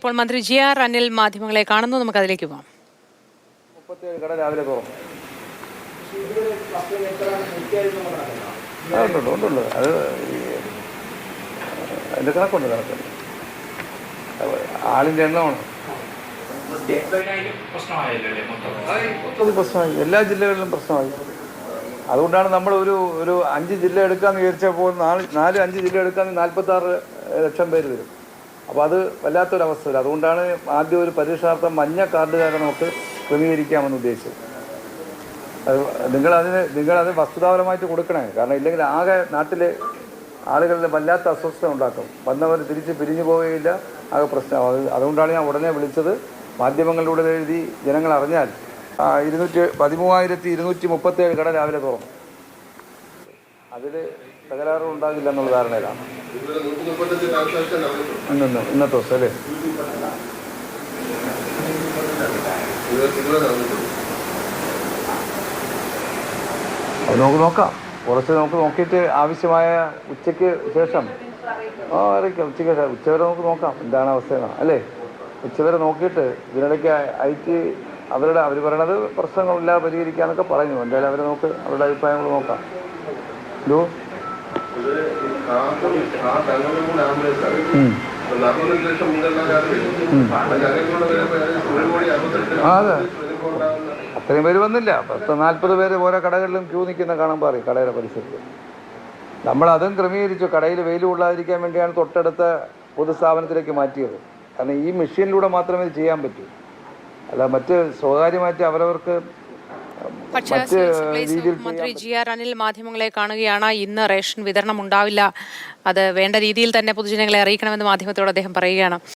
ഇപ്പോൾ മന്ത്രി ജി.ആർ. അനിൽ മാധ്യമങ്ങളെ കാണുന്നു. നമുക്ക് അതിലേക്ക് പോകാം. 37 കട രാവിലെ തുറന്നു. ഉണ്ടുണ്ട്. അത് അതിൻ്റെ കണക്കുണ്ട്. ആളിൻ്റെ എണ്ണമാണ് പ്രശ്നമായി. എല്ലാ ജില്ലകളിലും പ്രശ്നമായി. അതുകൊണ്ടാണ് നമ്മൾ ഒരു 5 ജില്ല എടുക്കാമെന്ന് വിചാരിച്ചപ്പോൾ 4-5 ജില്ല എടുക്കാമെന്ന് 46 ലക്ഷം പേര് വരും. അപ്പോൾ അത് വല്ലാത്തൊരവസ്ഥ. അതുകൊണ്ടാണ് ആദ്യം ഒരു പരീക്ഷാർത്ഥം മഞ്ഞ കാർഡുകാരെ നമുക്ക് ക്രമീകരിക്കാമെന്ന് ഉദ്ദേശിച്ചത്. അത് നിങ്ങളത് വസ്തുതാപരമായിട്ട് കൊടുക്കണേ. കാരണം ഇല്ലെങ്കിൽ ആകെ നാട്ടിലെ ആളുകളിൽ വല്ലാത്ത അസ്വസ്ഥത ഉണ്ടാക്കും. വന്നവർ തിരിച്ച് പിരിഞ്ഞു പോവുകയില്ല, ആകെ പ്രശ്നമാകും. അതുകൊണ്ടാണ് ഞാൻ ഉടനെ വിളിച്ചത്. മാധ്യമങ്ങളിലൂടെ എഴുതി ജനങ്ങൾ അറിഞ്ഞാൽ 13,237 കട രാവിലെ തുറന്നു. അതിൽ തകരാറും ഉണ്ടാകില്ല എന്നുള്ള ധാരണയിലാണ്. ഇന്നത്തെ ദിവസം അല്ലേ? അത് നമുക്ക് നോക്കാം. കുറച്ച് നമുക്ക് നോക്കിയിട്ട് ആവശ്യമായ ഉച്ചയ്ക്ക് ശേഷം അറിയിക്കാം. ഉച്ചവരെ നമുക്ക് നോക്കാം എന്താണ് അവസ്ഥയാണ് അല്ലേ? ഉച്ചവരെ നോക്കിയിട്ട് ഇതിനിടയ്ക്ക് അവർ പറയണത് പ്രശ്നങ്ങളില്ല, പരിഹരിക്കാന്നൊക്കെ പറഞ്ഞു. എന്തായാലും അവരുടെ അഭിപ്രായങ്ങൾ നോക്കാം. അതെ, അത്രയും പേര് വന്നില്ല. 40 പേര് ഓരോ കടകളിലും ക്യൂ നിൽക്കുന്ന കാണാൻ പറയും. കടയുടെ പരിസരത്ത് നമ്മളതും ക്രമീകരിച്ചു. കടയിൽ വെയിൽ കൊള്ളാതിരിക്കാൻ വേണ്ടിയാണ് തൊട്ടടുത്ത പൊതുസ്ഥാപനത്തിലേക്ക് മാറ്റിയത്. കാരണം ഈ മെഷീനിലൂടെ മാത്രമേ ഇത് ചെയ്യാൻ പറ്റൂ. അല്ല മറ്റ് സ്വകാര്യമായിട്ട് അവരവർക്ക് പക്ഷേ മന്ത്രി ജി.ആർ. അനിൽ മാധ്യമങ്ങളെ കാണുകയാണ്. ഇന്ന് റേഷൻ വിതരണം ഉണ്ടാവില്ല, അത് വേണ്ട രീതിയിൽ തന്നെ പൊതുജനങ്ങളെ അറിയിക്കണമെന്ന് മാധ്യമത്തോട് അദ്ദേഹം പറയുകയാണ്.